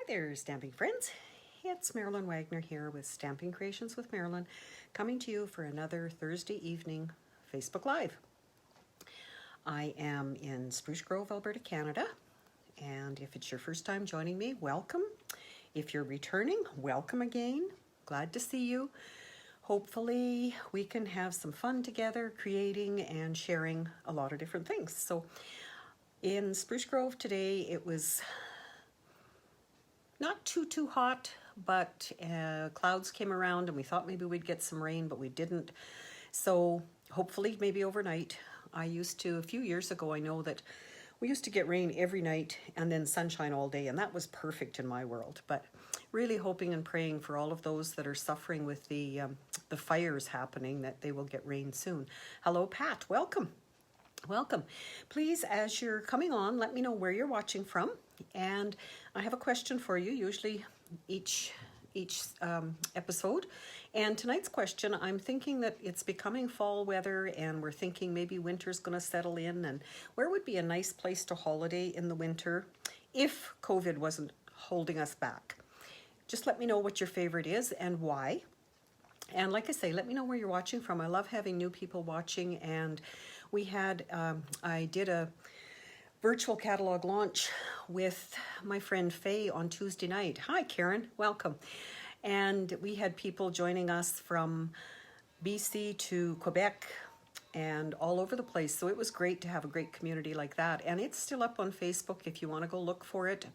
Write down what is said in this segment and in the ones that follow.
Hi there, stamping friends. It's Marilyn Wagner here with Stamping Creations with Marilyn, coming to you for another Thursday evening Facebook Live. I am in Spruce Grove, Alberta, Canada, and if it's your first time joining me, welcome. If you're returning, welcome again. Glad to see you. Hopefully we can have some fun together, creating and sharing a lot of different things. So in Spruce Grove today, it was not too hot, but clouds came around and we thought maybe we'd get some rain, but we didn't. So hopefully maybe overnight. A few years ago, I know that we used to get rain every night and then sunshine all day, and that was perfect in my world. But really hoping and praying for all of those that are suffering with the fires happening, that they will get rain soon. Hello, Pat. Welcome. Welcome. Please, as you're coming on, let me know where you're watching from. And I have a question for you, usually each episode. And tonight's question, I'm thinking that it's becoming fall weather and we're thinking maybe winter's going to settle in, and where would be a nice place to holiday in the winter if COVID wasn't holding us back? Just let me know what your favorite is and why. And like I say, let me know where you're watching from. I love having new people watching, and we had, I did a virtual catalog launch with my friend Faye on Tuesday night. Hi, Karen, welcome. And we had people joining us from BC to Quebec and all over the place. So it was great to have a great community like that. And it's still up on Facebook if you want to go look for it.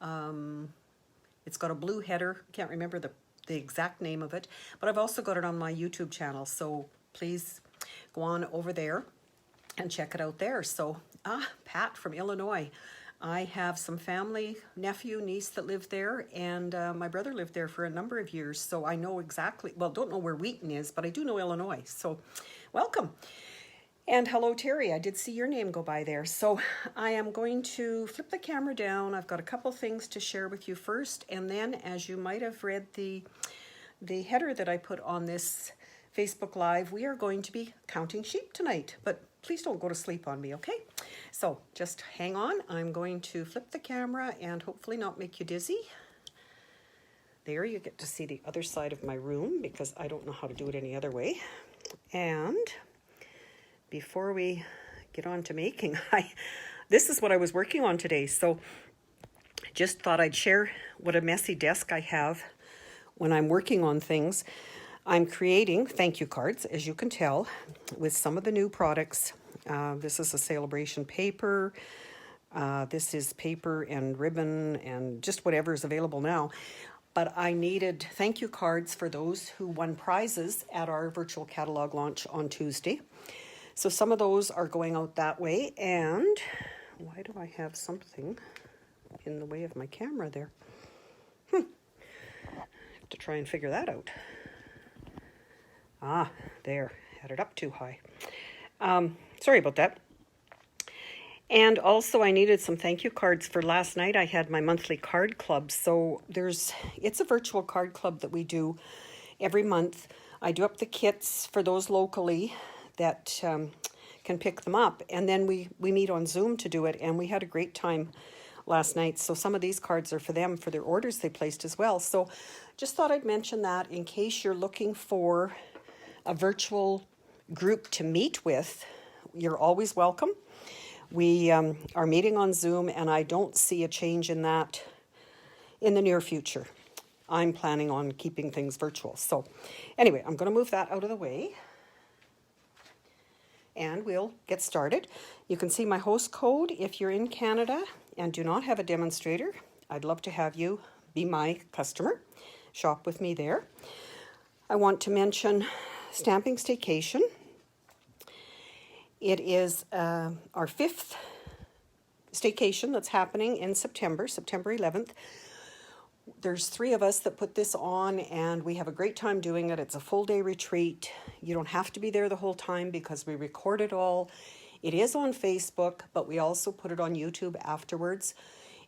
It's got a blue header. Can't remember the exact name of it, but I've also got it on my YouTube channel. So please go on over there and check it out there. So, Pat from Illinois. I have some family, nephew, niece that live there, and my brother lived there for a number of years, so I know exactly, well, don't know where Wheaton is, but I do know Illinois, so welcome. And hello, Terry. I did see your name go by there. So I am going to flip the camera down. I've got a couple things to share with you first, and then, as you might have read the header that I put on this Facebook Live, we are going to be counting sheep tonight, but please don't go to sleep on me, okay? So just hang on. I'm going to flip the camera and hopefully not make you dizzy. There, you get to see the other side of my room because I don't know how to do it any other way. And before we get on to making, this is what I was working on today. So just thought I'd share what a messy desk I have when I'm working on things. I'm creating thank you cards, as you can tell, with some of the new products. This is a Sale-A-Bration paper. This is paper and ribbon and just whatever is available now. But I needed thank you cards for those who won prizes at our virtual catalog launch on Tuesday. So some of those are going out that way. And why do I have something in the way of my camera there? I have to try and figure that out. There, had it up too high. Sorry about that. And also I needed some thank you cards for last night. I had my monthly card club. So it's a virtual card club that we do every month. I do up the kits for those locally that can pick them up. And then we meet on Zoom to do it. And we had a great time last night. So some of these cards are for them, for their orders they placed as well. So just thought I'd mention that in case you're looking for a virtual group to meet with. You're always welcome. We are meeting on Zoom, and I don't see a change in that in the near future. I'm planning on keeping things virtual. So anyway, I'm going to move that out of the way, and we'll get started. You can see my host code if you're in Canada and do not have a demonstrator. I'd love to have you be my customer. Shop with me there. I want to mention Stamping Staycation. It is our 5th staycation that's happening in September 11th. There's 3 of us that put this on, and we have a great time doing it. It's a full day retreat. You don't have to be there the whole time because we record it all. It is on Facebook, but we also put it on YouTube afterwards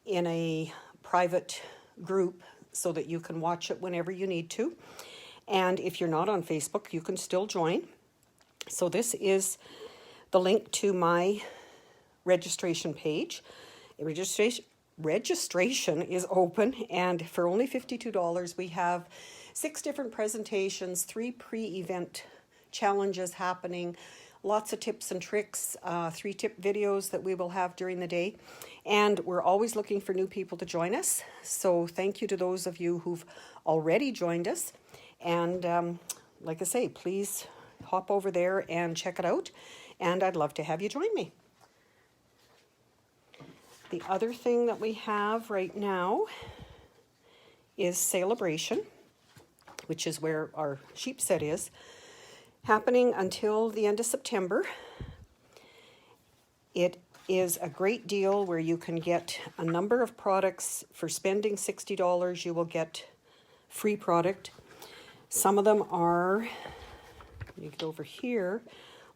in a private group so that you can watch it whenever you need to. And if you're not on Facebook, you can still join. So this is the link to my registration page. Registration registration is open, and for only $52, we have 6 different presentations, 3 pre-event challenges happening, lots of tips and tricks, 3 tip videos that we will have during the day. And we're always looking for new people to join us. So thank you to those of you who've already joined us. And like I say, please hop over there and check it out. And I'd love to have you join me. The other thing that we have right now is Sale-A-Bration, which is where our sheep set is, happening until the end of September. It is a great deal where you can get a number of products. For spending $60, you will get free product. Some of them are, you get over here,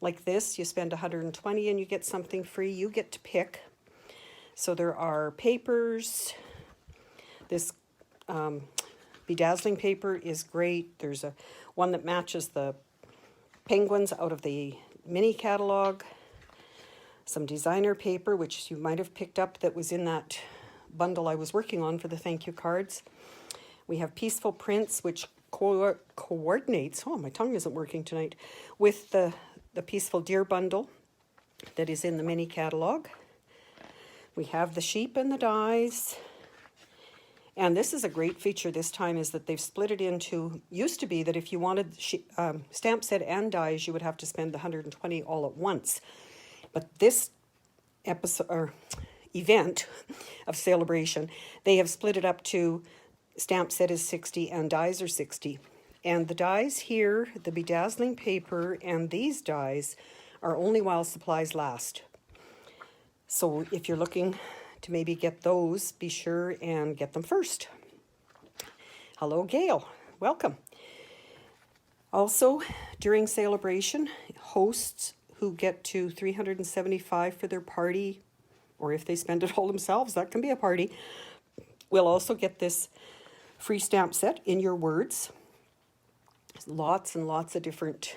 like this, you spend $120 and you get something free. You get to pick. So there are papers. This bedazzling paper is great. There's a one that matches the penguins out of the mini catalog. Some designer paper, which you might have picked up, that was in that bundle I was working on for the thank you cards. We have Peaceful Prints, which coordinates, oh, my tongue isn't working tonight, with the Peaceful Deer bundle that is in the mini catalog. We have the sheep and the dies. And this is a great feature this time, is that they've split it into, used to be that if you wanted stamp set and dies, you would have to spend the $120 all at once. But this episode or event of Sale-A-Bration, they have split it up to stamp set is $60 and dies are $60. And the dies here, the bedazzling paper and these dies are only while supplies last. So if you're looking to maybe get those, be sure and get them first. Hello, Gail. Welcome. Also, during Sale-A-Bration, hosts who get to $375 for their party, or if they spend it all themselves, that can be a party, will also get this free stamp set in your words. Lots and lots of different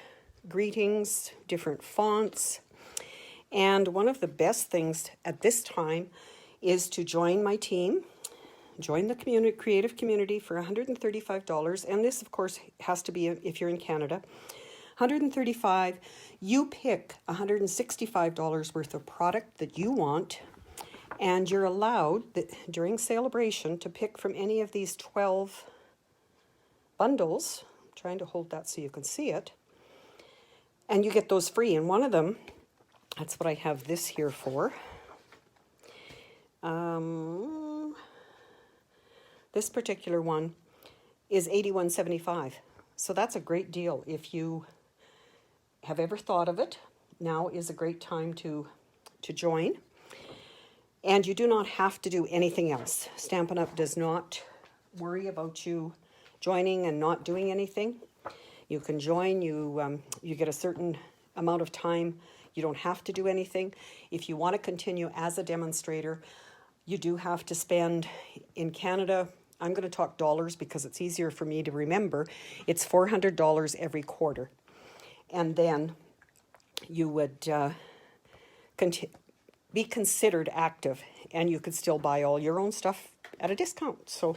greetings, different fonts. And one of the best things at this time is to join my team, join the community, creative community for $135. And this, of course, has to be if you're in Canada. $135, you pick $165 worth of product that you want, and you're allowed during Sale-A-Bration to pick from any of these 12 bundles. I'm trying to hold that so you can see it. And you get those free. And one of them, that's what I have this here for. This particular one is $81.75. So that's a great deal. If you have ever thought of it, now is a great time to join. And you do not have to do anything else. Stampin' Up! Does not worry about you joining and not doing anything. You can join, you get a certain amount of time. You don't have to do anything. If you want to continue as a demonstrator, you do have to spend, in Canada, I'm going to talk dollars because it's easier for me to remember, it's $400 every quarter. And then you would be considered active, and you could still buy all your own stuff at a discount. So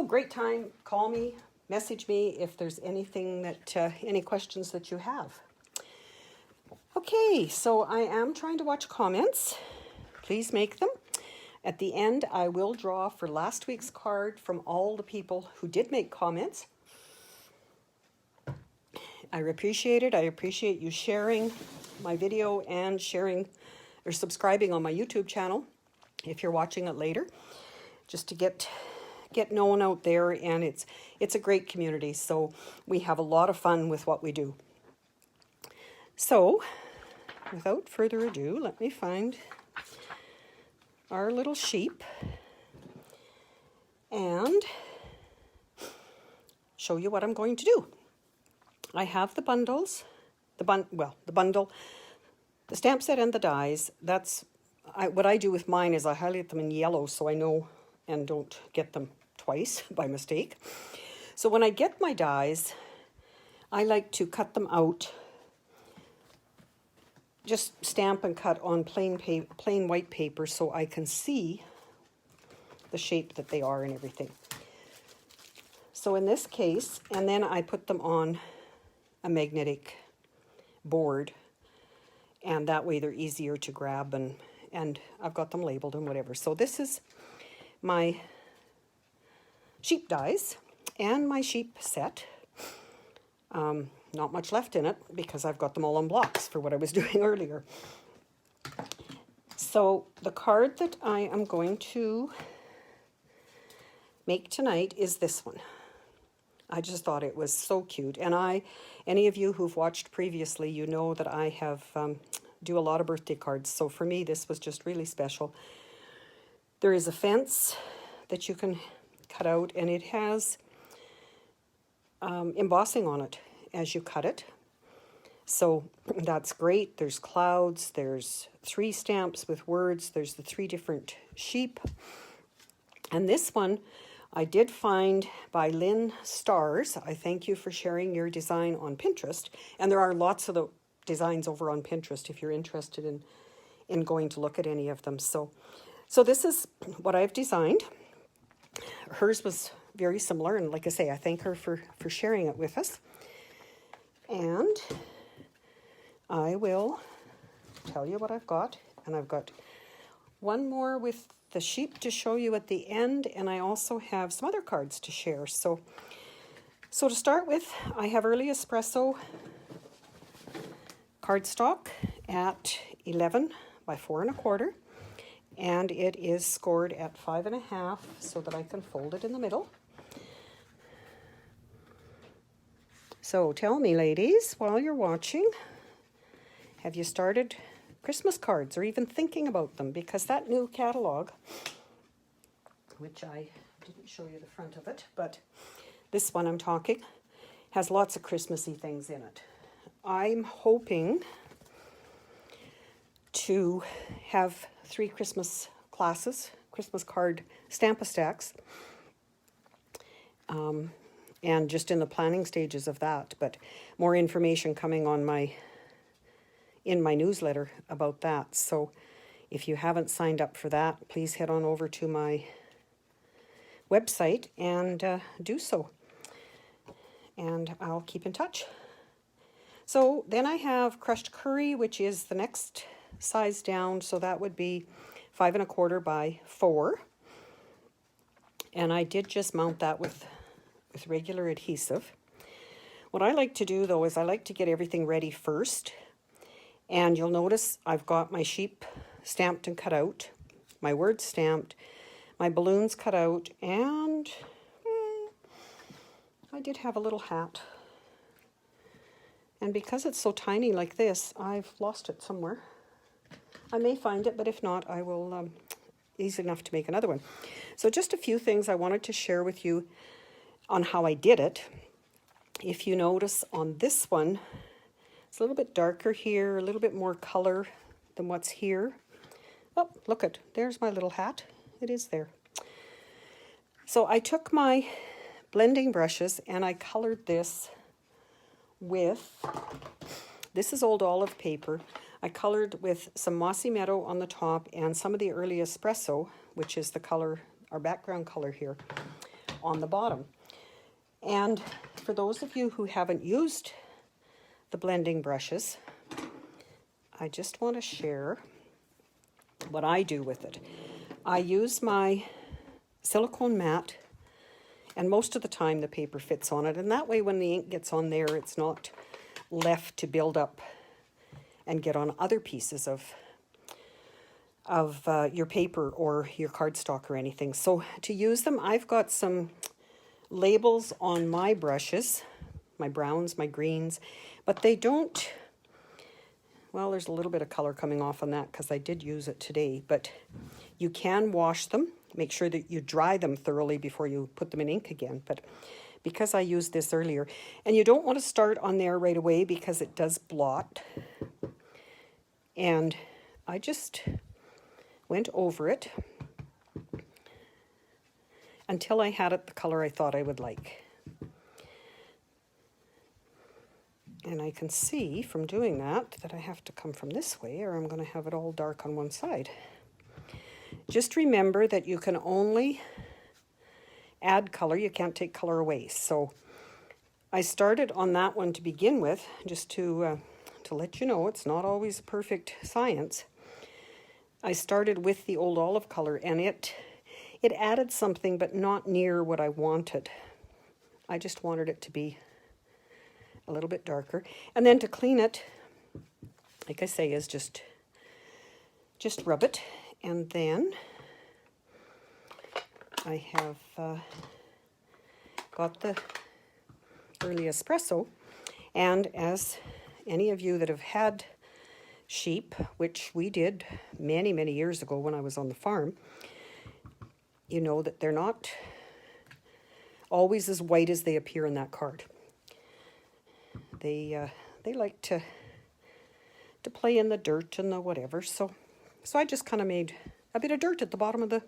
great time. Call me, message me if there's anything that, any questions that you have. Okay, so I am trying to watch comments. Please make them. At the end, I will draw for last week's card from all the people who did make comments. I appreciate it. I appreciate you sharing my video and sharing or subscribing on my YouTube channel if you're watching it later, just to get known out there. And it's a great community, so we have a lot of fun with what we do. So without further ado, let me find our little sheep and show you what I'm going to do. I have the bundles, the bundle, the stamp set and the dies. That's what I do with mine is I highlight them in yellow so I know and don't get them twice by mistake. So when I get my dies, I like to cut them out, just stamp and cut on plain white paper so I can see the shape that they are and everything. So in this case, and then I put them on a magnetic board, and that way they're easier to grab, and I've got them labeled and whatever. So this is my sheep dies and my sheep set. Not much left in it because I've got them all on blocks for what I was doing earlier. So the card that I am going to make tonight is this one. I just thought it was so cute. And any of you who've watched previously, you know that I have do a lot of birthday cards. So for me, this was just really special. There is a fence that you can cut out, and it has embossing on it as you cut it. So that's great. There's clouds, there's 3 stamps with words, there's the 3 different sheep. And this one I did find by Lynn Stars. I thank you for sharing your design on Pinterest. And there are lots of the designs over on Pinterest if you're interested in going to look at any of them. So this is what I've designed. Hers was very similar, and like I say, I thank her for sharing it with us. And I will tell you what I've got. And I've got one more with the sheep to show you at the end, and I also have some other cards to share. So to start with, I have Early Espresso cardstock at 11 by 4 1/4, and it is scored at 5 1/2 so that I can fold it in the middle. So tell me, ladies, while you're watching, have you started Christmas cards or even thinking about them? Because that new catalog, which I didn't show you the front of it, but this one I'm talking, has lots of Christmassy things in it. I'm hoping to have 3 Christmas classes, Christmas card Stamp-A-Stacks, and just in the planning stages of that, but more information coming on in my newsletter about that. So if you haven't signed up for that, please head on over to my website and do so. And I'll keep in touch. So then I have crushed curry, which is the next size down. So that would be 5 1/4 by 4. And I did just mount that with regular adhesive. What I like to do though is I like to get everything ready first. And you'll notice I've got my sheep stamped and cut out, my words stamped, my balloons cut out, and I did have a little hat. And because it's so tiny like this, I've lost it somewhere. I may find it, but if not, I will, easy enough to make another one. So just a few things I wanted to share with you on how I did it. If you notice on this one, it's a little bit darker here, a little bit more color than what's here. Oh, look at, there's my little hat. It is there. So I took my blending brushes and I colored this with, this is old olive paper. I colored with some Mossey Meadow on the top and some of the Early Espresso, which is the color, our background color here, on the bottom. And for those of you who haven't used the blending brushes, I just want to share what I do with it. I use my silicone mat, and most of the time the paper fits on it, and that way when the ink gets on there, it's not left to build up and get on other pieces of your paper or your cardstock or anything. So to use them, I've got some labels on my brushes, my browns, my greens, but they don't, well, there's a little bit of color coming off on that because I did use it today, but you can wash them. Make sure that you dry them thoroughly before you put them in ink again. But because I used this earlier, and you don't want to start on there right away because it does blot. And I just went over it until I had it the color I thought I would like. And I can see from doing that I have to come from this way or I'm going to have it all dark on one side. just remember that you can only add color. You can't take color away. So I started on that one to begin with, just to let you know it's not always perfect science. I started with the old olive color, and it added something, but not near what I wanted. I just wanted it to be a little bit darker. And then to clean it, like I say, is just rub it. And then I have got the early espresso. And as any of you that have had sheep, which we did many, many years ago when I was on the farm, you know that they're not always as white as they appear in that card. They like to play in the dirt and the whatever. So I just kind of made a bit of dirt at the bottom of the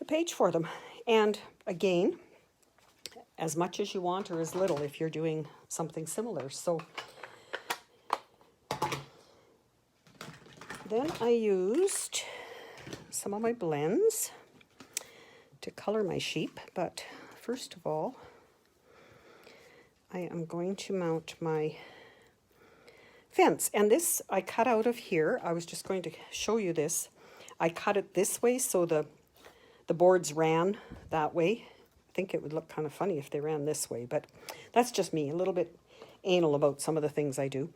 page for them. And again, as much as you want or as little if you're doing something similar. So then I used some of my blends to color my sheep, but first of all, I am going to mount my fence. And this I cut out of here. I was just going to show you this. I cut it this way so the boards ran that way. I think it would look kind of funny if they ran this way, but that's just me, a little bit anal about some of the things I do.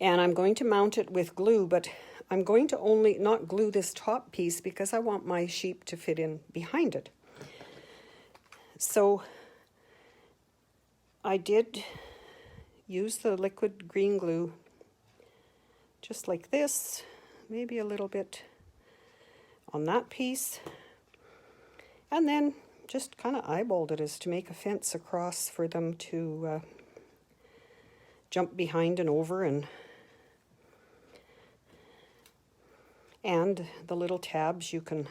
And I'm going to mount it with glue, but I'm going to only not glue this top piece because I want my sheep to fit in behind it. So I did use the liquid green glue just like this, maybe a little bit on that piece, and then just kind of eyeballed it as to make a fence across for them to jump behind and over, and the little tabs, you can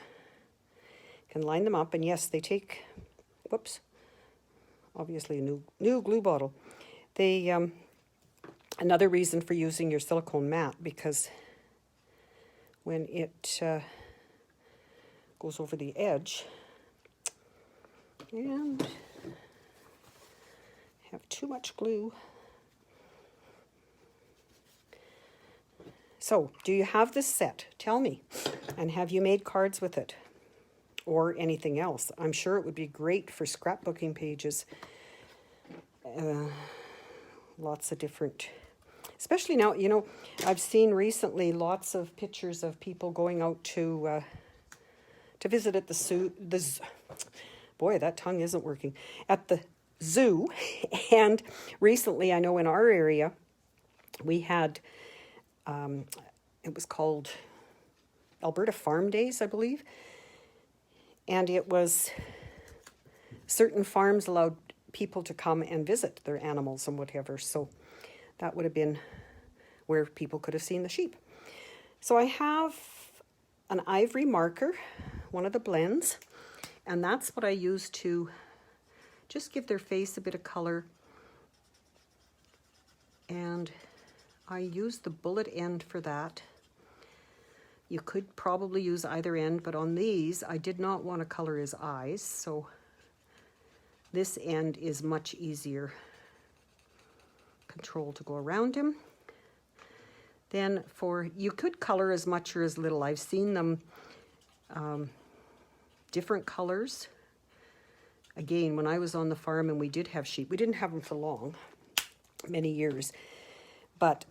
line them up. And yes, they take, whoops, obviously a new glue bottle. They another reason for using your silicone mat, because when it goes over the edge and have too much glue. So, do you have this set? Tell me. And have you made cards with it? Or anything else? I'm sure it would be great for scrapbooking pages. Lots of different, especially now, you know, I've seen recently lots of pictures of people going out to visit at the zoo. Boy, that tongue isn't working. At the zoo. And recently, I know in our area, we had, it was called Alberta Farm Days, I believe. And it was certain farms allowed people to come and visit their animals and whatever. So that would have been where people could have seen the sheep. So I have an ivory marker, one of the blends, and that's what I use to just give their face a bit of color. And I use the bullet end for that. You could probably use either end, but on these, I did not want to color his eyes, so this end is much easier control to go around him. Then you could color as much or as little. I've seen them different colors. Again, when I was on the farm and we did have sheep, we didn't have them for long, many years, but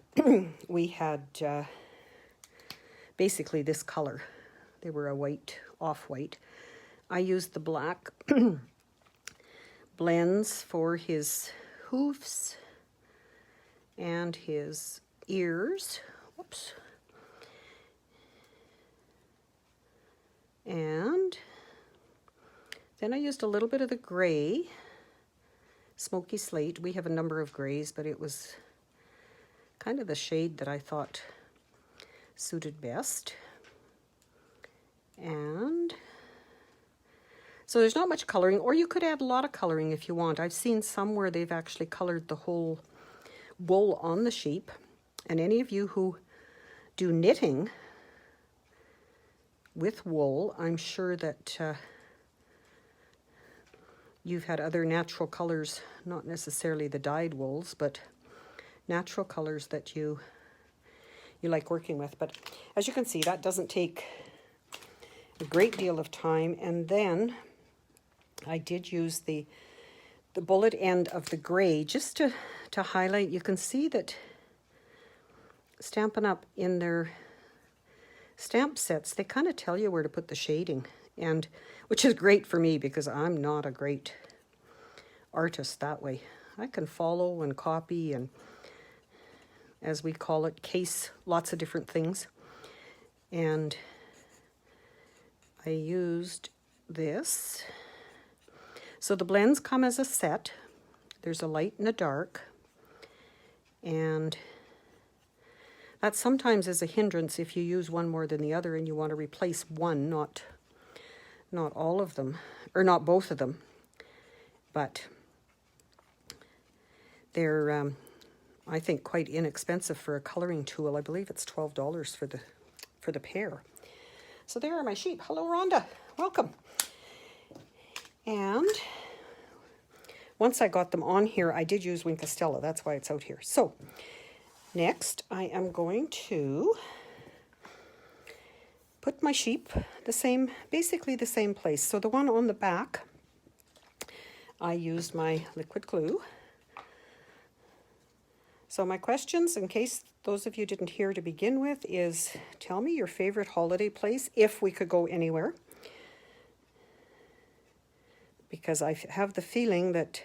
we had basically this color. They were a white, off-white. I used the black blends for his hoofs and his ears. Whoops. And then I used a little bit of the gray, Smoky Slate. We have a number of grays, but it was kind of the shade that I thought suited best. And so there's not much coloring, or you could add a lot of coloring if you want. I've seen some where they've actually colored the whole wool on the sheep. And any of you who do knitting with wool. I'm sure that you've had other natural colors, not necessarily the dyed wools, but natural colors that you like working with. But as you can see, that doesn't take a great deal of time. And then I did use the bullet end of the gray just to highlight. You can see that Stampin' Up in their stamp sets, they kind of tell you where to put the shading, and which is great for me because I'm not a great artist that way. I can follow and copy and, as we call it, case lots of different things. And I used this. So the blends come as a set. There's a light and a dark. And that sometimes is a hindrance if you use one more than the other and you want to replace one, not all of them, or not both of them. But they're, I think, quite inexpensive for a coloring tool. I believe it's $12 for the pair. So there are my sheep. Hello, Rhonda. Welcome. And once I got them on here, I did use Wink Estella. That's why it's out here. So next, I am going to put my sheep basically the same place. So the one on the back, I used my liquid glue. So my questions, in case those of you didn't hear to begin with, is tell me your favorite holiday place, if we could go anywhere. Because I have the feeling that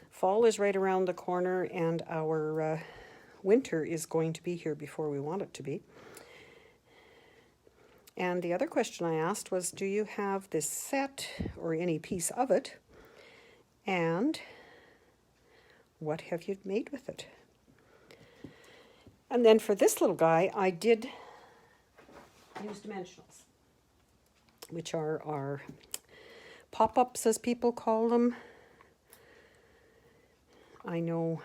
fall is right around the corner and our winter is going to be here before we want it to be. And the other question I asked was, do you have this set or any piece of it? And what have you made with it? And then for this little guy, I did use dimensionals, which are our pop-ups, as people call them. I know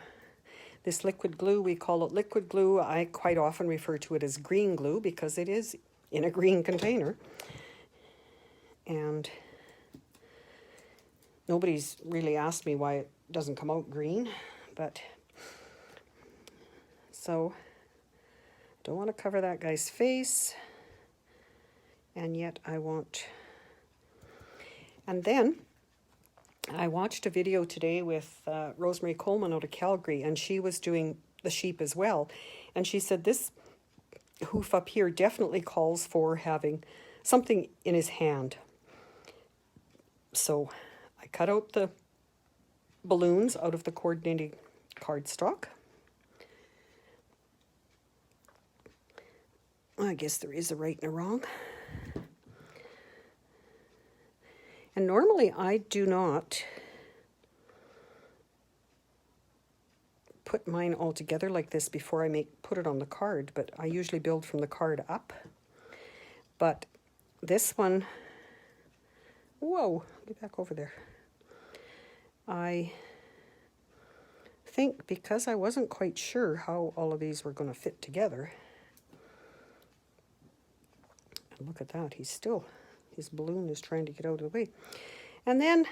this liquid glue, we call it liquid glue. I quite often refer to it as green glue because it is in a green container. And nobody's really asked me why it doesn't come out green, but so don't want to cover that guy's face, and yet I want. And then I watched a video today with Rosemary Coleman out of Calgary, and she was doing the sheep as well. And she said this hoof up here definitely calls for having something in his hand. So I cut out the balloons out of the coordinating cardstock. I guess there is a right and a wrong. And normally I do not put mine all together like this before I put it on the card, but I usually build from the card up. But this one, whoa, get back over there. I think because I wasn't quite sure how all of these were going to fit together. And look at that, his balloon is trying to get out of the way. And then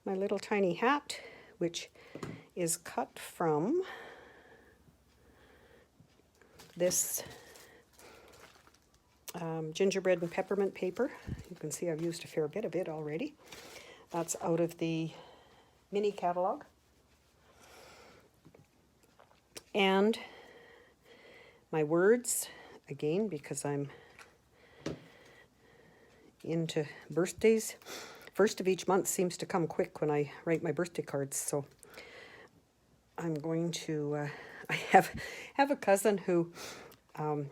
my little tiny hat, which is cut from this gingerbread and peppermint paper. You can see I've used a fair bit of it already. That's out of the mini catalog. And my words, again, because I'm into birthdays. First of each month seems to come quick when I write my birthday cards, so I'm going to, I have a cousin who, I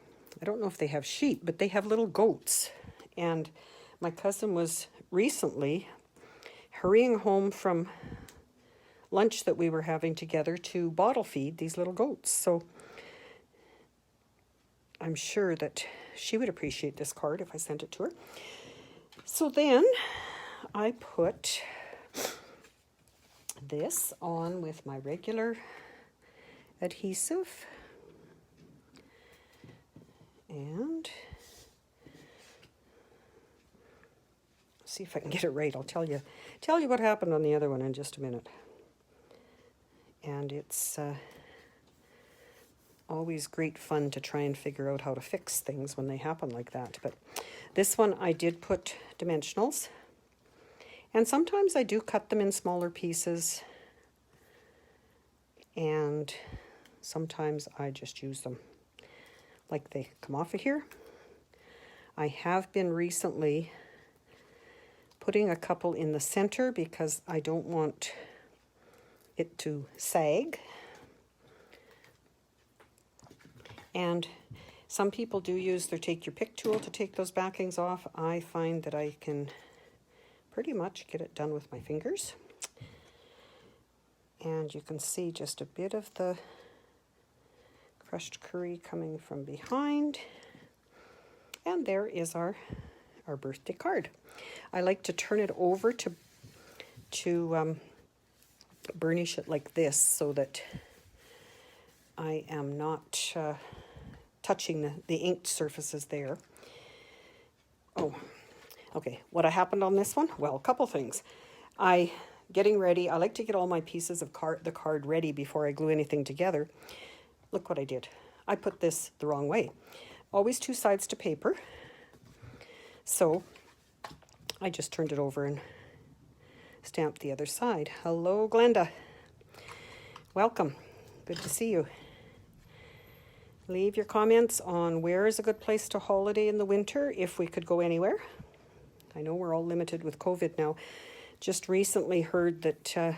don't know if they have sheep, but they have little goats. And my cousin was recently hurrying home from lunch that we were having together to bottle feed these little goats. So I'm sure that she would appreciate this card if I sent it to her. So then I put this on with my regular adhesive, and see if I can get it right. I'll tell you what happened on the other one in just a minute. And it's always great fun to try and figure out how to fix things when they happen like that. But this one I did put dimensionals. And sometimes I do cut them in smaller pieces. And sometimes I just use them like they come off of here. I have been recently putting a couple in the center because I don't want it to sag. And some people do use their take your pick tool to take those backings off. I find that I can pretty much get it done with my fingers. And you can see just a bit of the crushed curry coming from behind. And there is our birthday card. I like to turn it over to burnish it like this so that I am not touching the inked surfaces there. Oh, okay. What happened on this one? Well, a couple things. Getting ready, I like to get all my pieces of the card ready before I glue anything together. Look what I did. I put this the wrong way. Always 2 sides to paper. So I just turned it over and stamped the other side. Hello, Glenda. Welcome. Good to see you. Leave your comments on where is a good place to holiday in the winter if we could go anywhere. I know we're all limited with COVID now. Just recently heard that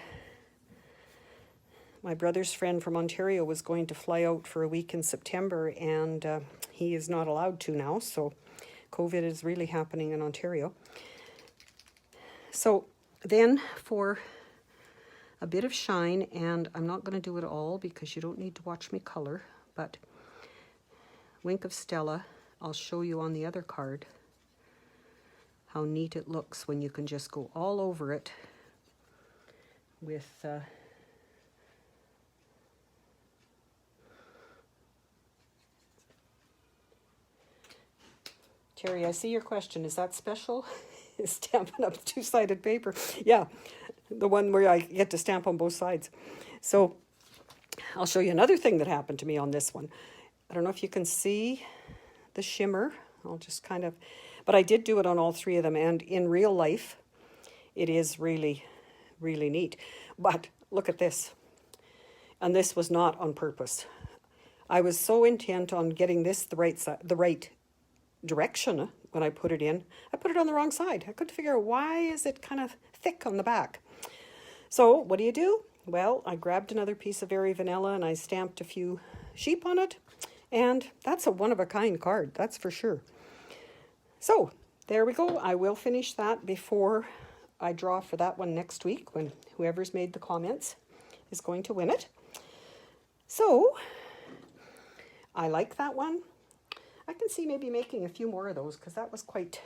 my brother's friend from Ontario was going to fly out for a week in September, and he is not allowed to now, so COVID is really happening in Ontario. So then for a bit of shine, and I'm not going to do it all because you don't need to watch me color, but Wink of Stella, I'll show you on the other card how neat it looks when you can just go all over it with Terry, I see your question. Is that special? Is Stampin' Up 2-sided paper? Yeah, the one where I get to stamp on both sides. So I'll show you another thing that happened to me on this one. I don't know if you can see the shimmer. I'll just kind of, but I did do it on all 3 of them, and in real life, it is really, really neat. But look at this. And this was not on purpose. I was so intent on getting this the right side, the right direction when I put it in. I put it on the wrong side. I couldn't figure out why is it kind of thick on the back. So what do? Well, I grabbed another piece of Airy Vanilla and I stamped a few sheep on it. And that's a one-of-a-kind card, that's for sure. So there we go. I will finish that before I draw for that one next week, when whoever's made the comments is going to win it. So I like that one. I can see maybe making a few more of those because that was quite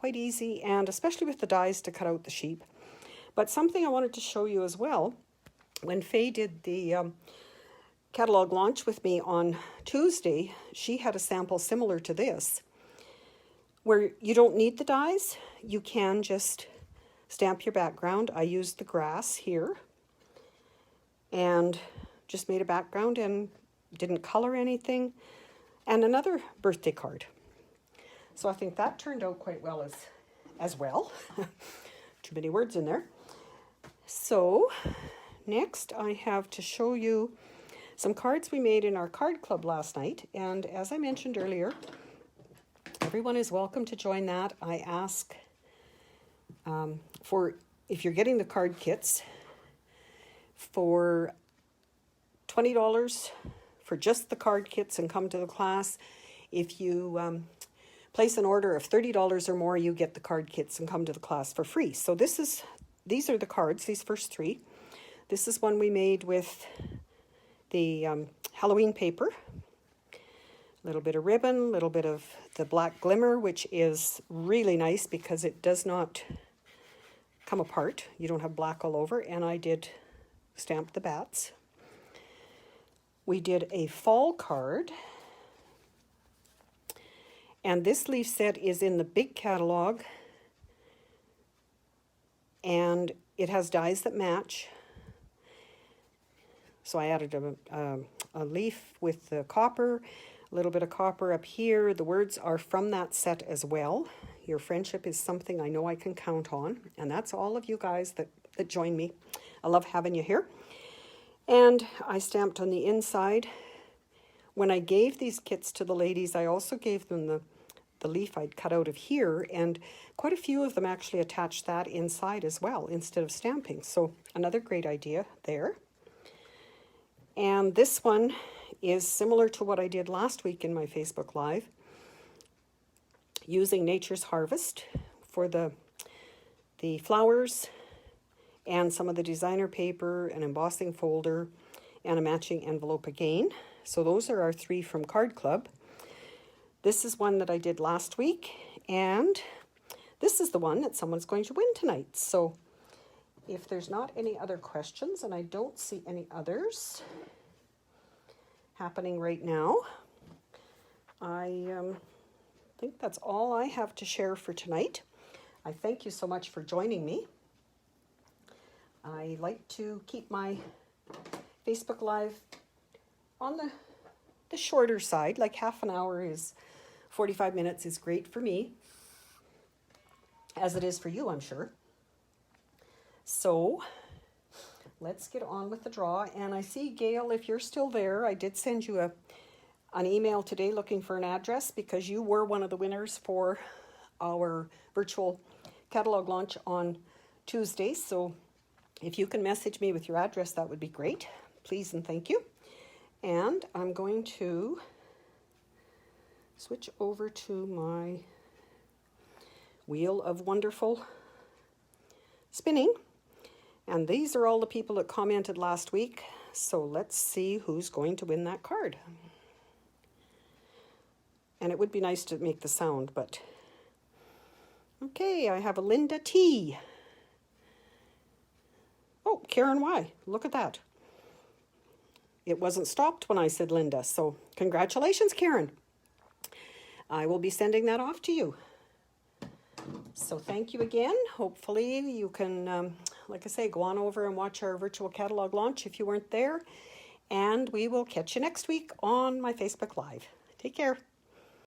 easy, and especially with the dies to cut out the sheep. But something I wanted to show you as well, when Faye did the catalog launch with me on Tuesday, she had a sample similar to this, where you don't need the dies. You can just stamp your background. I used the grass here and just made a background and didn't color anything. And another birthday card. So I think that turned out quite well as well. Too many words in there. So next I have to show you some cards we made in our card club last night. And as I mentioned earlier, everyone is welcome to join that. I ask for, if you're getting the card kits, for $20 for just the card kits and come to the class. If you place an order of $30 or more, you get the card kits and come to the class for free. So these are the cards, these first 3. This is one we made with the Halloween paper. A little bit of ribbon, a little bit of the black glimmer, which is really nice because it does not come apart. You don't have black all over. And I did stamp the bats. We did a fall card, and this leaf set is in the big catalog, and it has dies that match. So I added a leaf with the copper, a little bit of copper up here. The words are from that set as well. Your friendship is something I know I can count on. And that's all of you guys that join me. I love having you here. And I stamped on the inside. When I gave these kits to the ladies, I also gave them the leaf I'd cut out of here, and quite a few of them actually attached that inside as well instead of stamping. So another great idea there. And this one is similar to what I did last week in my Facebook Live, using Nature's Harvest for the flowers and some of the designer paper, an embossing folder, and a matching envelope again. So those are our 3 from Card Club. This is one that I did last week, and this is the one that someone's going to win tonight. So if there's not any other questions, and I don't see any others happening right now, I think that's all I have to share for tonight. I thank you so much for joining me. I like to keep my Facebook Live on the shorter side, like half an hour is 45 minutes is great for me, as it is for you, I'm sure. So let's get on with the draw. And I see, Gail, if you're still there, I did send you an email today looking for an address because you were one of the winners for our virtual catalog launch on Tuesday. So if you can message me with your address, that would be great. Please and thank you. And I'm going to switch over to my Wheel of Wonderful spinning. And these are all the people that commented last week. So let's see who's going to win that card. And it would be nice to make the sound, but... Okay, I have a Linda T. Oh, Karen Y. Look at that. It wasn't stopped when I said Linda, so congratulations, Karen. I will be sending that off to you. So thank you again. Hopefully you can, like I say, go on over and watch our virtual catalog launch if you weren't there. And we will catch you next week on my Facebook Live. Take care.